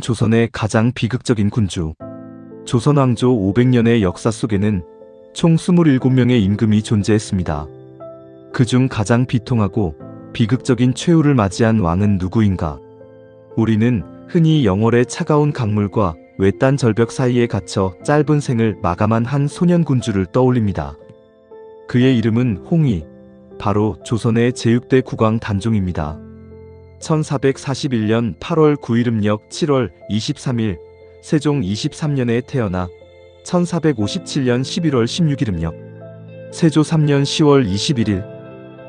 조선의 가장 비극적인 군주. 조선 왕조 500년의 역사 속에는 총 27명의 임금이 존재했습니다. 그중 가장 비통하고 비극적인 최후를 맞이한 왕은 누구인가? 우리는 흔히 영월의 차가운 강물과 외딴 절벽 사이에 갇혀 짧은 생을 마감한 한 소년 군주를 떠올립니다. 그의 이름은 홍위, 바로 조선의 제6대 국왕 단종입니다. 1441년 8월 9일 음력 7월 23일 세종 23년에 태어나 1457년 11월 16일 음력 세조 3년 10월 21일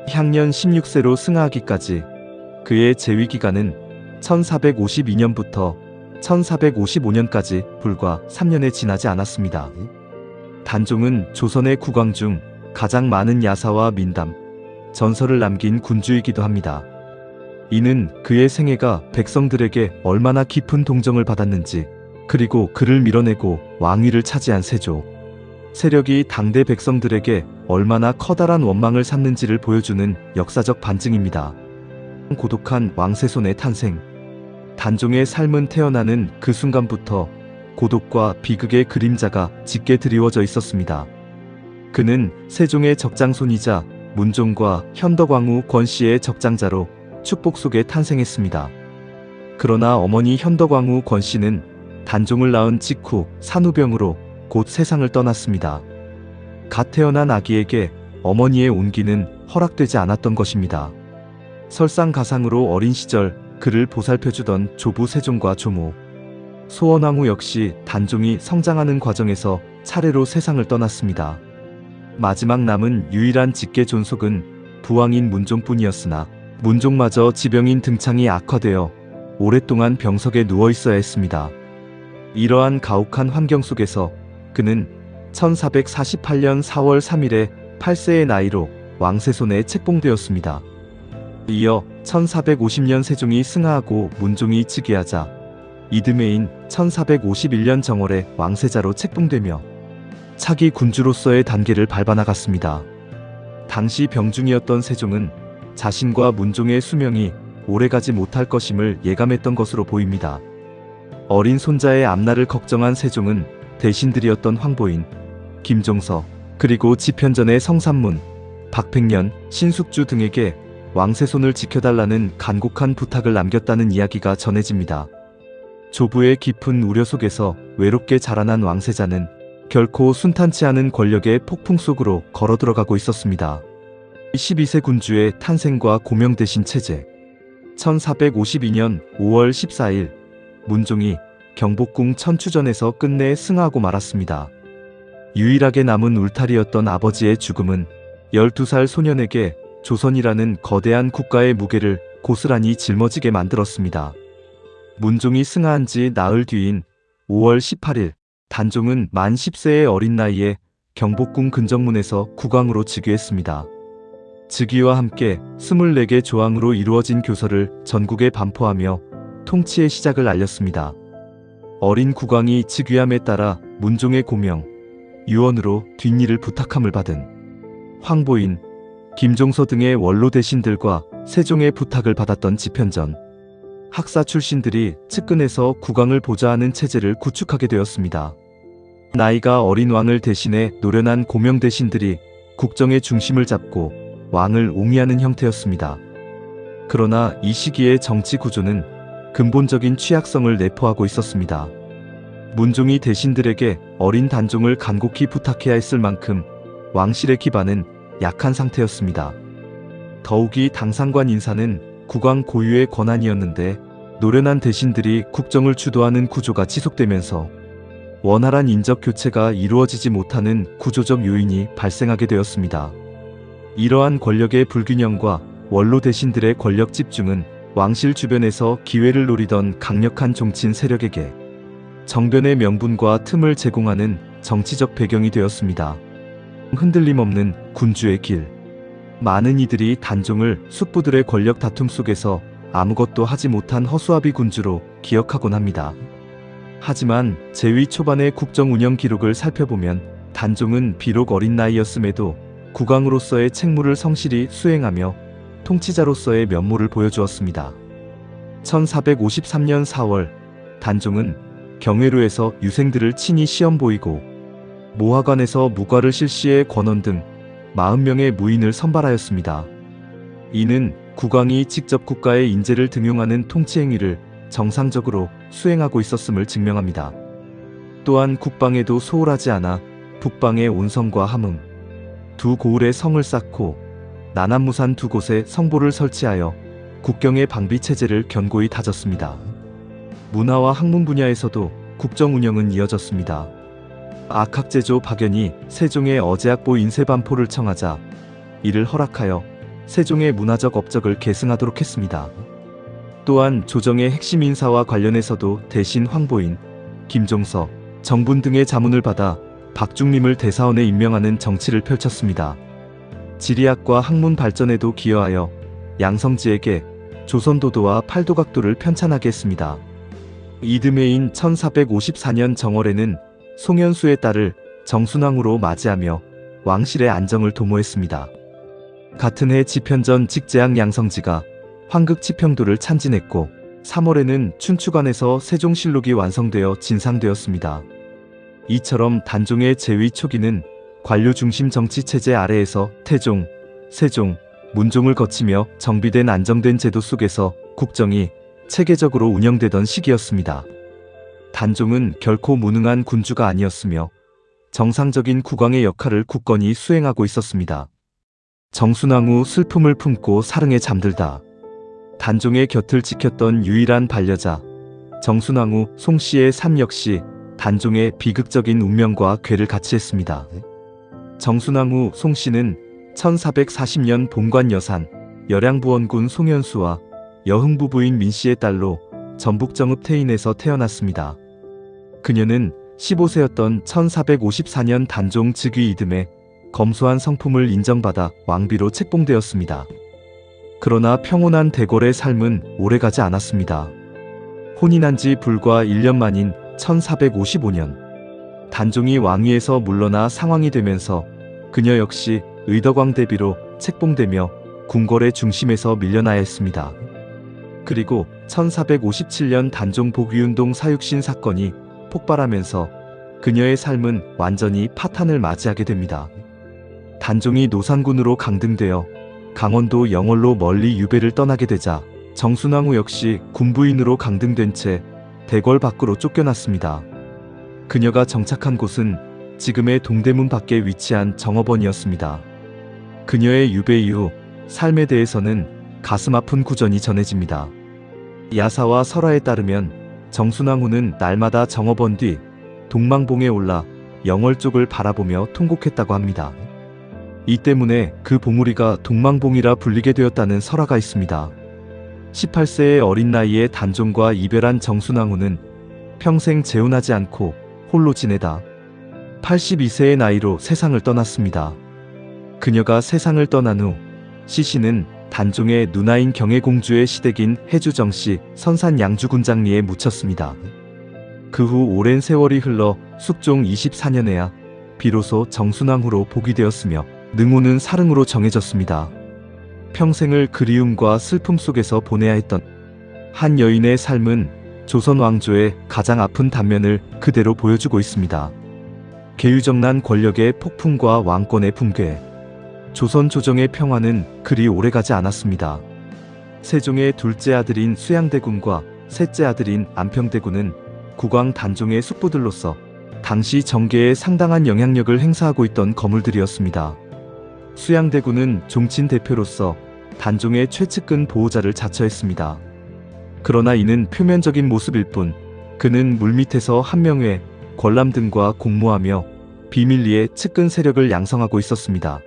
향년 16세로 승하하기까지 그의 재위기간은 1452년부터 1455년까지 불과 3년에 지나지 않았습니다. 단종은 조선의 국왕 중 가장 많은 야사와 민담, 전설을 남긴 군주이기도 합니다. 이는 그의 생애가 백성들에게 얼마나 깊은 동정을 받았는지, 그리고 그를 밀어내고 왕위를 차지한 세조 세력이 당대 백성들에게 얼마나 커다란 원망을 샀는지를 보여주는 역사적 반증입니다. 고독한 왕세손의 탄생. 단종의 삶은 태어나는 그 순간부터 고독과 비극의 그림자가 짙게 드리워져 있었습니다. 그는 세종의 적장손이자 문종과 현덕왕후 권씨의 적장자로 축복 속에 탄생했습니다. 그러나 어머니 현덕왕후 권씨는 단종을 낳은 직후 산후병으로 곧 세상을 떠났습니다. 갓 태어난 아기에게 어머니의 온기는 허락되지 않았던 것입니다. 설상가상으로 어린 시절 그를 보살펴주던 조부 세종과 조모, 소원왕후 역시 단종이 성장하는 과정에서 차례로 세상을 떠났습니다. 마지막 남은 유일한 직계 존속은 부왕인 문종뿐이었으나 문종마저 지병인 등창이 악화되어 오랫동안 병석에 누워 있어야 했습니다. 이러한 가혹한 환경 속에서 그는 1448년 4월 3일에 8세의 나이로 왕세손에 책봉되었습니다. 이어 1450년 세종이 승하하고 문종이 즉위하자 이듬해인 1451년 정월에 왕세자로 책봉되며 차기 군주로서의 단계를 밟아나갔습니다. 당시 병중이었던 세종은 자신과 문종의 수명이 오래가지 못할 것임을 예감했던 것으로 보입니다. 어린 손자의 앞날을 걱정한 세종은 대신들이었던 황보인, 김종서, 그리고 지편전의 성삼문, 박팽년, 신숙주 등에게 왕세손을 지켜달라는 간곡한 부탁을 남겼다는 이야기가 전해집니다. 조부의 깊은 우려 속에서 외롭게 자라난 왕세자는 결코 순탄치 않은 권력의 폭풍 속으로 걸어들어가고 있었습니다. 12세 군주의 탄생과 고명되신 체제. 1452년 5월 14일 문종이 경복궁 천추전에서 끝내 승하하고 말았습니다. 유일하게 남은 울타리였던 아버지의 죽음은 12살 소년에게 조선이라는 거대한 국가의 무게를 고스란히 짊어지게 만들었습니다. 문종이 승하한 지 나흘 뒤인 5월 18일 단종은 만 10세의 어린 나이에 경복궁 근정문에서 국왕으로 즉위했습니다. 즉위와 함께 24개 조항으로 이루어진 교서를 전국에 반포하며 통치의 시작을 알렸습니다. 어린 국왕이 즉위함에 따라 문종의 고명, 유언으로 뒷일을 부탁함을 받은 황보인, 김종서 등의 원로 대신들과 세종의 부탁을 받았던 지편전, 학사 출신들이 측근에서 국왕을 보좌하는 체제를 구축하게 되었습니다. 나이가 어린 왕을 대신해 노련한 고명 대신들이 국정의 중심을 잡고 왕을 옹이하는 형태였습니다. 그러나 이 시기의 정치 구조는 근본적인 취약성을 내포하고 있었습니다. 문종이 대신들에게 어린 단종을 간곡히 부탁해야 했을 만큼 왕실의 기반은 약한 상태였습니다. 더욱이 당상관 인사는 국왕 고유의 권한이었는데 노련한 대신들이 국정을 주도하는 구조가 지속되면서 원활한 인적 교체가 이루어지지 못하는 구조적 요인이 발생하게 되었습니다. 이러한 권력의 불균형과 원로 대신들의 권력 집중은 왕실 주변에서 기회를 노리던 강력한 종친 세력에게 정변의 명분과 틈을 제공하는 정치적 배경이 되었습니다. 흔들림 없는 군주의 길. 많은 이들이 단종을 숙부들의 권력 다툼 속에서 아무것도 하지 못한 허수아비 군주로 기억하곤 합니다. 하지만 재위 초반의 국정 운영 기록을 살펴보면 단종은 비록 어린 나이였음에도 국왕으로서의 책무를 성실히 수행하며 통치자로서의 면모를 보여주었습니다. 1453년 4월 단종은 경회로에서 유생들을 친히 시험 보이고 모하관에서 무과를 실시해 권원 등 40명의 무인을 선발하였습니다. 이는 국왕이 직접 국가의 인재를 등용하는 통치 행위를 정상적으로 수행하고 있었음을 증명합니다. 또한 국방에도 소홀하지 않아 북방의 온성과 함흥, 두 고을에 성을 쌓고 남한무산 두 곳에 성보를 설치하여 국경의 방비체제를 견고히 다졌습니다. 문화와 학문 분야에서도 국정 운영은 이어졌습니다. 악학제조 박연이 세종의 어제학보 인쇄반포를 청하자 이를 허락하여 세종의 문화적 업적을 계승하도록 했습니다. 또한 조정의 핵심 인사와 관련해서도 대신 황보인, 김종서, 정분 등의 자문을 받아 박중림을 대사원에 임명하는 정치를 펼쳤습니다. 지리학과 학문 발전에도 기여하여 양성지에게 조선도도와 팔도각도를 편찬하게 했습니다. 이듬해인 1454년 정월에는 송현수의 딸을 정순왕으로 맞이하며 왕실의 안정을 도모했습니다. 같은 해 지편전 직제학 양성지가 황극 치평도를 참진했고 3월에는 춘추관에서 세종실록이 완성되어 진상되었습니다. 이처럼 단종의 재위 초기는 관료 중심 정치체제 아래에서 태종, 세종, 문종을 거치며 정비된 안정된 제도 속에서 국정이 체계적으로 운영되던 시기였습니다. 단종은 결코 무능한 군주가 아니었으며 정상적인 국왕의 역할을 굳건히 수행하고 있었습니다. 정순왕 후 슬픔을 품고 사릉에 잠들다. 단종의 곁을 지켰던 유일한 반려자 정순왕 후 송씨의 삶 역시 단종의 비극적인 운명과 궤를 같이 했습니다. 정순왕 후 송씨는 1440년 본관 여산 열양부원군 송현수와 여흥부 부인 민씨의 딸로 전북정읍 태인에서 태어났습니다. 그녀는 15세였던 1454년 단종 즉위 이듬해 검소한 성품을 인정받아 왕비로 책봉되었습니다. 그러나 평온한 대궐의 삶은 오래가지 않았습니다. 혼인한 지 불과 1년 만인 1455년 단종이 왕위에서 물러나 상왕이 되면서 그녀 역시 의덕왕 대비로 책봉되며 궁궐의 중심에서 밀려나야 했습니다. 그리고 1457년 단종 복위운동 사육신 사건이 폭발하면서 그녀의 삶은 완전히 파탄을 맞이하게 됩니다. 단종이 노산군으로 강등되어 강원도 영월로 멀리 유배를 떠나게 되자 정순왕 후 역시 군부인으로 강등된 채 대궐 밖으로 쫓겨났습니다. 그녀가 정착한 곳은 지금의 동대문 밖에 위치한 정업원이었습니다. 그녀의 유배 이후 삶에 대해서는 가슴 아픈 구전이 전해집니다. 야사와 설화에 따르면 정순왕 후는 날마다 정업원 뒤 동망봉에 올라 영월 쪽을 바라보며 통곡했다고 합니다. 이 때문에 그 봉우리가 동망봉이라 불리게 되었다는 설화가 있습니다. 18세의 어린 나이에 단종과 이별한 정순왕 후는 평생 재혼하지 않고 홀로 지내다 82세의 나이로 세상을 떠났습니다. 그녀가 세상을 떠난 후 시신은 단종의 누나인 경혜공주의 시댁인 해주정씨 선산 양주군장리에 묻혔습니다. 그 후 오랜 세월이 흘러 숙종 24년에야 비로소 정순왕 후로 복위 되었으며 능후는 사릉으로 정해졌습니다. 평생을 그리움과 슬픔 속에서 보내야 했던 한 여인의 삶은 조선 왕조의 가장 아픈 단면을 그대로 보여주고 있습니다. 계유정난 권력의 폭풍과 왕권의 붕괴, 조선 조정의 평화는 그리 오래가지 않았습니다. 세종의 둘째 아들인 수양대군과 셋째 아들인 안평대군은 국왕 단종의 숙부들로서 당시 정계에 상당한 영향력을 행사하고 있던 거물들이었습니다. 수양대군은 종친 대표로서 단종의 최측근 보호자를 자처했습니다. 그러나 이는 표면적인 모습일 뿐 그는 물밑에서 한명회, 권람 등과 공모하며 비밀리에 측근 세력을 양성하고 있었습니다.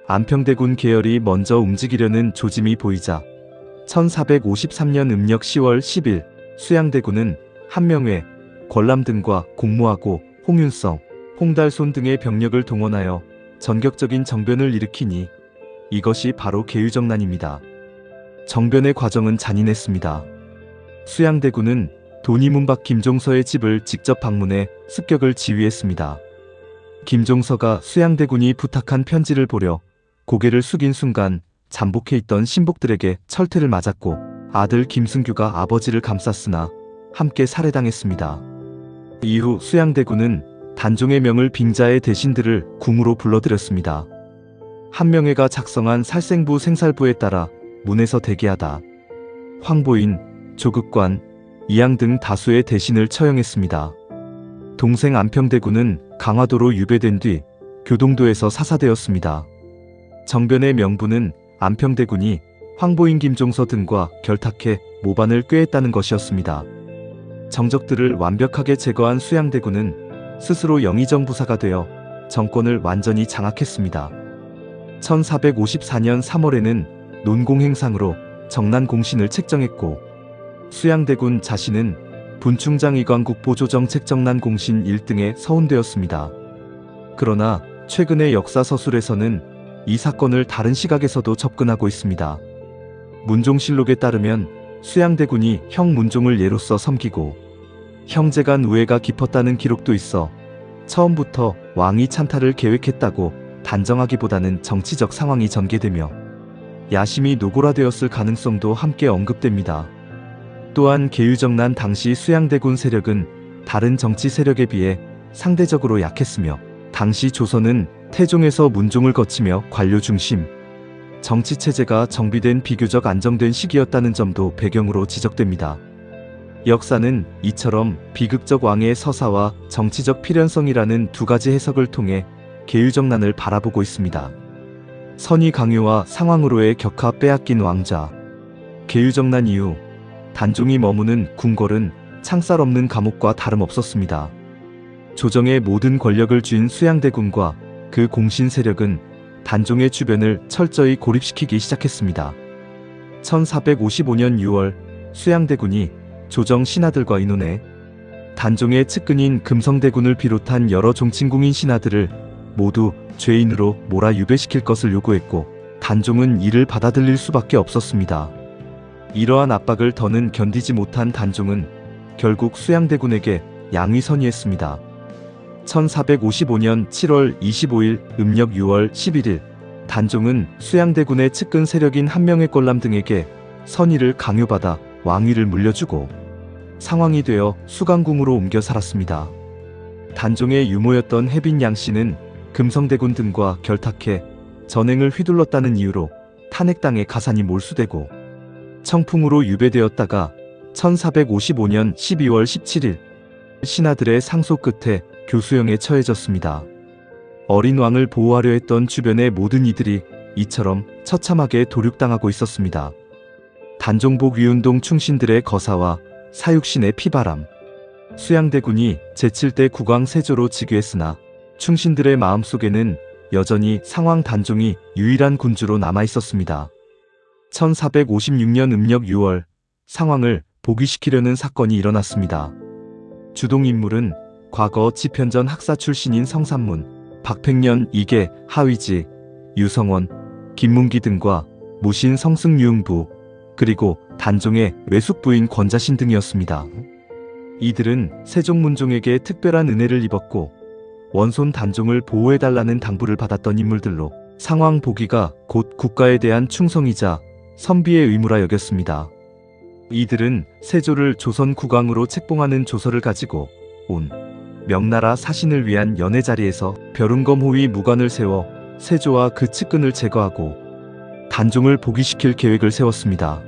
안평대군 계열이 먼저 움직이려는 조짐이 보이자 1453년 음력 10월 10일 수양대군은 한명회, 권람 등과 공모하고 홍윤성, 홍달손 등의 병력을 동원하여 전격적인 정변을 일으키니 이것이 바로 계유정난입니다. 정변의 과정은 잔인했습니다. 수양대군은 도니문박 김종서의 집을 직접 방문해 습격을 지휘했습니다. 김종서가 수양대군이 부탁한 편지를 보려 고개를 숙인 순간 잠복해 있던 신복들에게 철퇴를 맞았고 아들 김승규가 아버지를 감쌌으나 함께 살해당했습니다. 이후 수양대군은 단종의 명을 빙자의 대신들을 궁으로 불러들였습니다. 한명회가 작성한 살생부 생살부에 따라 문에서 대기하다 황보인, 조극관, 이양 등 다수의 대신을 처형했습니다. 동생 안평대군은 강화도로 유배된 뒤 교동도에서 사사되었습니다. 정변의 명분은 안평대군이 황보인, 김종서 등과 결탁해 모반을 꾀했다는 것이었습니다. 정적들을 완벽하게 제거한 수양대군은 스스로 영의정부사가 되어 정권을 완전히 장악했습니다. 1454년 3월에는 논공행상으로 정난공신을 책정했고 수양대군 자신은 분충장 이광국보조정책 정난공신 1등에 서운되었습니다. 그러나 최근의 역사서술에서는 이 사건을 다른 시각에서도 접근하고 있습니다. 문종실록에 따르면 수양대군이 형 문종을 예로서 섬기고 형제 간 우애가 깊었다는 기록도 있어 처음부터 왕위 찬탈을 계획했다고 단정하기보다는 정치적 상황이 전개되며 야심이 노골화되었을 가능성도 함께 언급됩니다. 또한 계유정난 당시 수양대군 세력은 다른 정치 세력에 비해 상대적으로 약했으며 당시 조선은 태종에서 문종을 거치며 관료 중심 정치체제가 정비된 비교적 안정된 시기였다는 점도 배경으로 지적됩니다. 역사는 이처럼 비극적 왕의 서사와 정치적 필연성이라는 두 가지 해석을 통해 계유정난을 바라보고 있습니다. 선의 강요와 상황으로의 격하 빼앗긴 왕자. 계유정난 이후 단종이 머무는 궁궐은 창살 없는 감옥과 다름없었습니다. 조정의 모든 권력을 쥔 수양대군과 그 공신 세력은 단종의 주변을 철저히 고립시키기 시작했습니다. 1455년 6월 수양대군이 조정 신하들과 의논해 단종의 측근인 금성대군을 비롯한 여러 종친궁인 신하들을 모두 죄인으로 몰아 유배시킬 것을 요구했고 단종은 이를 받아들일 수밖에 없었습니다. 이러한 압박을 더는 견디지 못한 단종은 결국 수양대군에게 양위 선의했습니다. 1455년 7월 25일 음력 6월 11일 단종은 수양대군의 측근 세력인 한명회 꼴람 등에게 선의를 강요받아 왕위를 물려주고 상왕이 되어 수강궁으로 옮겨 살았습니다. 단종의 유모였던 혜빈 양씨는 금성대군 등과 결탁해 전행을 휘둘렀다는 이유로 탄핵당해 가산이 몰수되고 청풍으로 유배되었다가 1455년 12월 17일 신하들의 상소 끝에 교수형에 처해졌습니다. 어린 왕을 보호하려 했던 주변의 모든 이들이 이처럼 처참하게 도륙당하고 있었습니다. 단종복 위운동 충신들의 거사와 사육신의 피바람. 수양대군이 제7대 국왕 세조로 즉위했으나 충신들의 마음속에는 여전히 상왕 단종이 유일한 군주로 남아있었습니다. 1456년 음력 6월 상왕을 복위시키려는 사건이 일어났습니다. 주동인물은 과거 집현전 학사 출신인 성산문, 박팽년, 이계, 하위지, 유성원, 김문기 등과 무신 성승유흥부, 그리고 단종의 외숙부인 권자신 등이었습니다. 이들은 세종문종에게 특별한 은혜를 입었고 원손 단종을 보호해달라는 당부를 받았던 인물들로 상왕 복위가 곧 국가에 대한 충성이자 선비의 의무라 여겼습니다. 이들은 세조를 조선 국왕으로 책봉하는 조서를 가지고 온 명나라 사신을 위한 연회 자리에서 벼른검 호위 무관을 세워 세조와 그 측근을 제거하고 단종을 복위시킬 계획을 세웠습니다.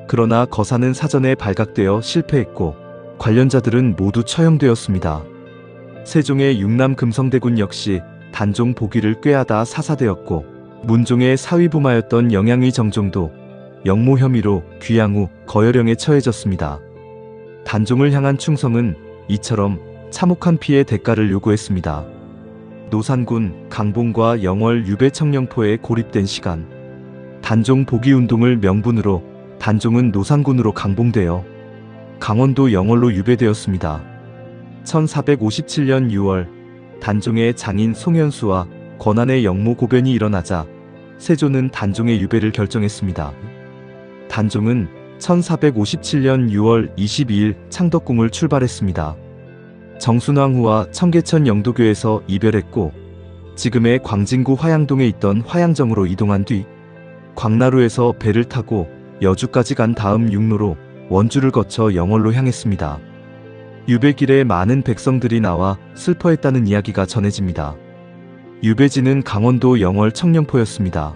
그러나 거사는 사전에 발각되어 실패했고 관련자들은 모두 처형되었습니다. 세종의 육남 금성대군 역시 단종 복위를 꾀하다 사사되었고 문종의 사위부마였던 영양위 정종도 영모 혐의로 귀양 후 거열령에 처해졌습니다. 단종을 향한 충성은 이처럼 참혹한 피해 대가를 요구했습니다. 노산군, 강봉과 영월 유배청령포에 고립된 시간. 단종 복위운동을 명분으로 단종은 노산군으로 강봉되어 강원도 영월로 유배되었습니다. 1457년 6월 단종의 장인 송현수와 권한의 영모 고변이 일어나자 세조는 단종의 유배를 결정했습니다. 단종은 1457년 6월 22일 창덕궁을 출발했습니다. 정순왕후와 청계천 영도교에서 이별했고 지금의 광진구 화양동에 있던 화양정으로 이동한 뒤 광나루에서 배를 타고 여주까지 간 다음 육로로 원주를 거쳐 영월로 향했습니다. 유배길에 많은 백성들이 나와 슬퍼했다는 이야기가 전해집니다. 유배지는 강원도 영월 청령포였습니다.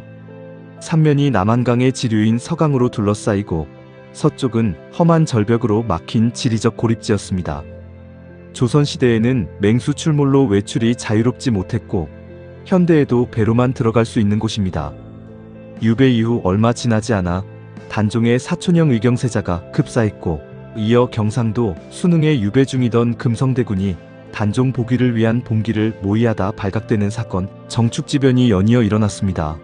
삼면이 남한강의 지류인 서강으로 둘러싸이고 서쪽은 험한 절벽으로 막힌 지리적 고립지였습니다. 조선시대에는 맹수 출몰로 외출이 자유롭지 못했고 현대에도 배로만 들어갈 수 있는 곳입니다. 유배 이후 얼마 지나지 않아 단종의 사촌형 의경세자가 급사했고 이어 경상도 순흥에 유배 중이던 금성대군이 단종 복위를 위한 봉기를 모의하다 발각되는 사건, 정축지변이 연이어 일어났습니다.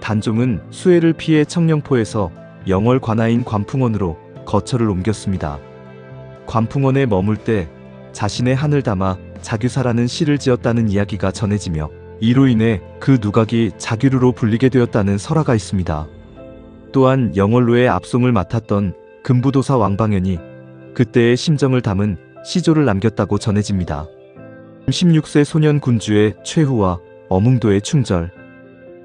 단종은 수해를 피해 청령포에서 영월 관하인 관풍원으로 거처를 옮겼습니다. 관풍원에 머물 때 자신의 한을 담아 자규사라는 시를 지었다는 이야기가 전해지며 이로 인해 그 누각이 자규루로 불리게 되었다는 설화가 있습니다. 또한 영월로의 압송을 맡았던 금부도사 왕방연이 그때의 심정을 담은 시조를 남겼다고 전해집니다. 16세 소년 군주의 최후와 어뭉도의 충절.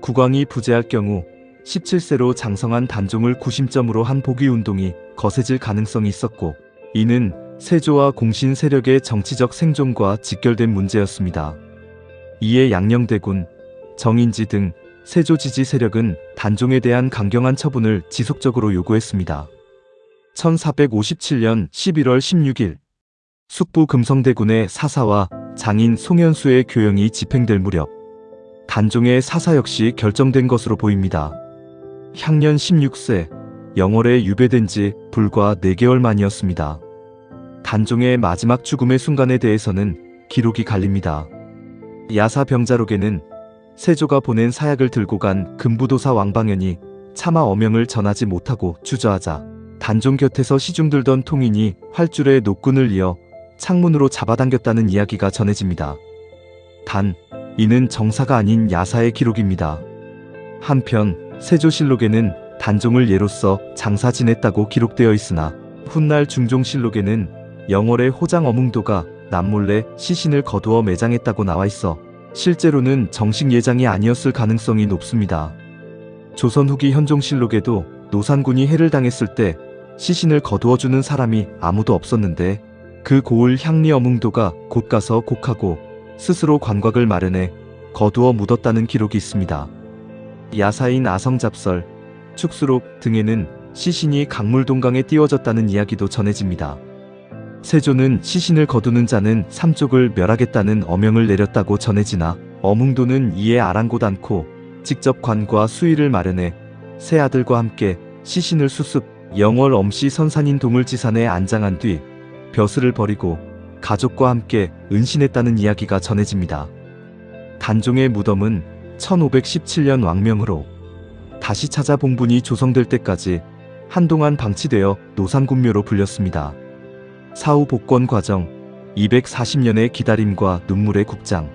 국왕이 부재할 경우 17세로 장성한 단종을 구심점으로 한 복위운동이 거세질 가능성이 있었고 이는 세조와 공신 세력의 정치적 생존과 직결된 문제였습니다. 이에 양녕대군, 정인지 등 세조 지지 세력은 단종에 대한 강경한 처분을 지속적으로 요구했습니다. 1457년 11월 16일 숙부 금성대군의 사사와 장인 송현수의 교영이 집행될 무렵 단종의 사사 역시 결정된 것으로 보입니다. 향년 16세, 영월에 유배된 지 불과 4개월 만이었습니다. 단종의 마지막 죽음의 순간에 대해서는 기록이 갈립니다. 야사병자록에는 세조가 보낸 사약을 들고 간 금부도사 왕방연이 차마 어명을 전하지 못하고 주저하자 단종 곁에서 시중들던 통인이 활줄에 노끈을 이어 창문으로 잡아당겼다는 이야기가 전해집니다. 단, 이는 정사가 아닌 야사의 기록입니다. 한편 세조실록에는 단종을 예로써 장사 지냈다고 기록되어 있으나 훗날 중종실록에는 영월의 호장 어뭉도가 남몰래 시신을 거두어 매장했다고 나와 있어 실제로는 정식 예장이 아니었을 가능성이 높습니다. 조선 후기 현종실록에도 노산군이 해를 당했을 때 시신을 거두어주는 사람이 아무도 없었는데 그 고을 향리 어뭉도가 곧 가서 곡하고 스스로 관곽을 마련해 거두어 묻었다는 기록이 있습니다. 야사인 아성잡설, 축수록 등에는 시신이 강물동강에 띄워졌다는 이야기도 전해집니다. 세조는 시신을 거두는 자는 삼족을 멸하겠다는 어명을 내렸다고 전해지나 어뭉도는 이에 아랑곳 않고 직접 관과 수의를 마련해 세 아들과 함께 시신을 수습 영월 엄씨 선산인 동을지산에 안장한 뒤 벼슬을 버리고 가족과 함께 은신했다는 이야기가 전해집니다. 단종의 무덤은 1517년 왕명으로 다시 찾아 봉분이 조성될 때까지 한동안 방치되어 노산군묘로 불렸습니다. 사후 복권 과정, 240년의 기다림과 눈물의 국장.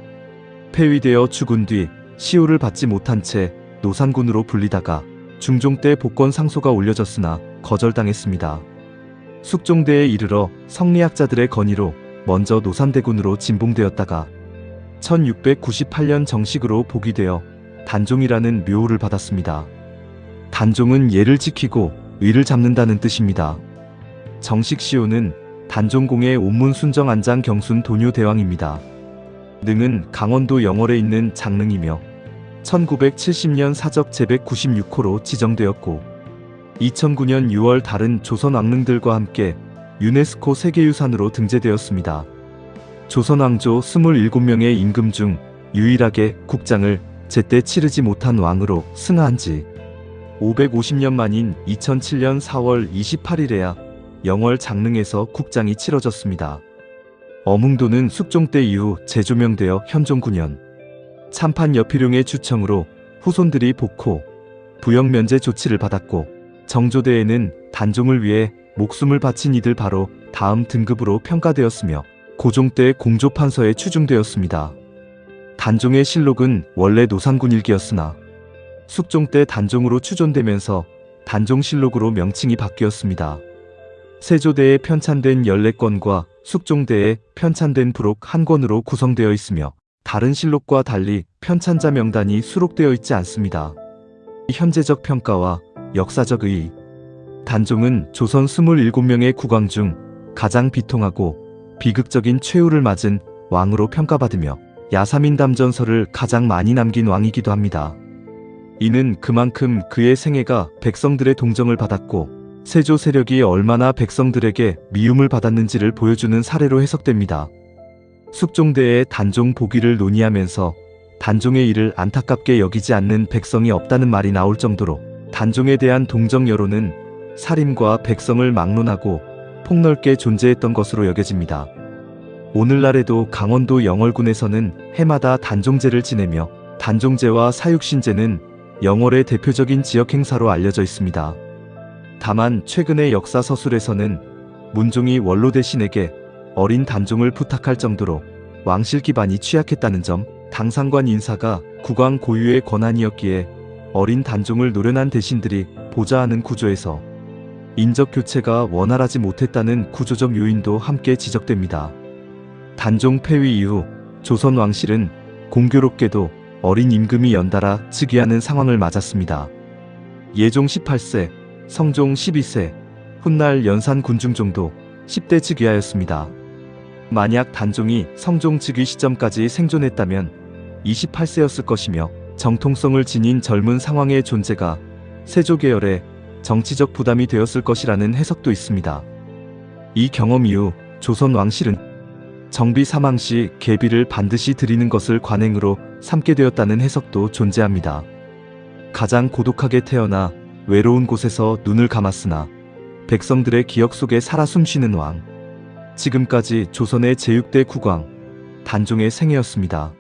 폐위되어 죽은 뒤 시호를 받지 못한 채 노산군으로 불리다가 중종 때 복권 상소가 올려졌으나 거절당했습니다. 숙종대에 이르러 성리학자들의 건의로 먼저 노산대군으로 진봉되었다가 1698년 정식으로 복위되어 단종이라는 묘호를 받았습니다. 단종은 예를 지키고 의를 잡는다는 뜻입니다. 정식 시호는 단종공의 온문 순정 안장 경순 도뇨 대왕입니다. 능은 강원도 영월에 있는 장릉이며 1970년 사적 제196호로 지정되었고 2009년 6월 다른 조선 왕릉들과 함께 유네스코 세계유산으로 등재되었습니다. 조선 왕조 27명의 임금 중 유일하게 국장을 제때 치르지 못한 왕으로 승하한 지 550년 만인 2007년 4월 28일에야 영월 장릉에서 국장이 치러졌습니다. 어뭉도는 숙종 때 이후 재조명되어 현종 9년 참판 여필용의 추청으로 후손들이 복호, 부역 면제 조치를 받았고 정조대에는 단종을 위해 목숨을 바친 이들 바로 다음 등급으로 평가되었으며 고종 때 공조판서에 추중되었습니다. 단종의 실록은 원래 노산군 일기였으나 숙종 때 단종으로 추존되면서 단종실록으로 명칭이 바뀌었습니다. 세조대에 편찬된 14권과 숙종대에 편찬된 부록 1권으로 구성되어 있으며 다른 실록과 달리 편찬자 명단이 수록되어 있지 않습니다. 현재적 평가와 역사적 의의. 단종은 조선 27명의 국왕 중 가장 비통하고 비극적인 최후를 맞은 왕으로 평가받으며 야사민담 전설을 가장 많이 남긴 왕이기도 합니다. 이는 그만큼 그의 생애가 백성들의 동정을 받았고 세조 세력이 얼마나 백성들에게 미움을 받았는지를 보여주는 사례로 해석됩니다. 숙종대의 단종 복위를 논의하면서 단종의 일을 안타깝게 여기지 않는 백성이 없다는 말이 나올 정도로 단종에 대한 동정 여론은 사림과 백성을 막론하고 폭넓게 존재했던 것으로 여겨집니다. 오늘날에도 강원도 영월군에서는 해마다 단종제를 지내며 단종제와 사육신제는 영월의 대표적인 지역 행사로 알려져 있습니다. 다만 최근의 역사 서술에서는 문종이 원로 대신에게 어린 단종을 부탁할 정도로 왕실 기반이 취약했다는 점, 당상관 인사가 국왕 고유의 권한이었기에 어린 단종을 노련한 대신들이 보좌하는 구조에서 인적 교체가 원활하지 못했다는 구조적 요인도 함께 지적됩니다. 단종 폐위 이후 조선 왕실은 공교롭게도 어린 임금이 연달아 즉위하는 상황을 맞았습니다. 예종 18세, 성종 12세, 훗날 연산 군중종도 10대 즉위하였습니다. 만약 단종이 성종 즉위 시점까지 생존했다면 28세였을 것이며 정통성을 지닌 젊은 상황의 존재가 세조 계열의 정치적 부담이 되었을 것이라는 해석도 있습니다. 이 경험 이후 조선 왕실은 정비 사망 시 계비를 반드시 드리는 것을 관행으로 삼게 되었다는 해석도 존재합니다. 가장 고독하게 태어나 외로운 곳에서 눈을 감았으나 백성들의 기억 속에 살아 숨쉬는 왕. 지금까지 조선의 제6대 국왕 단종의 생애였습니다.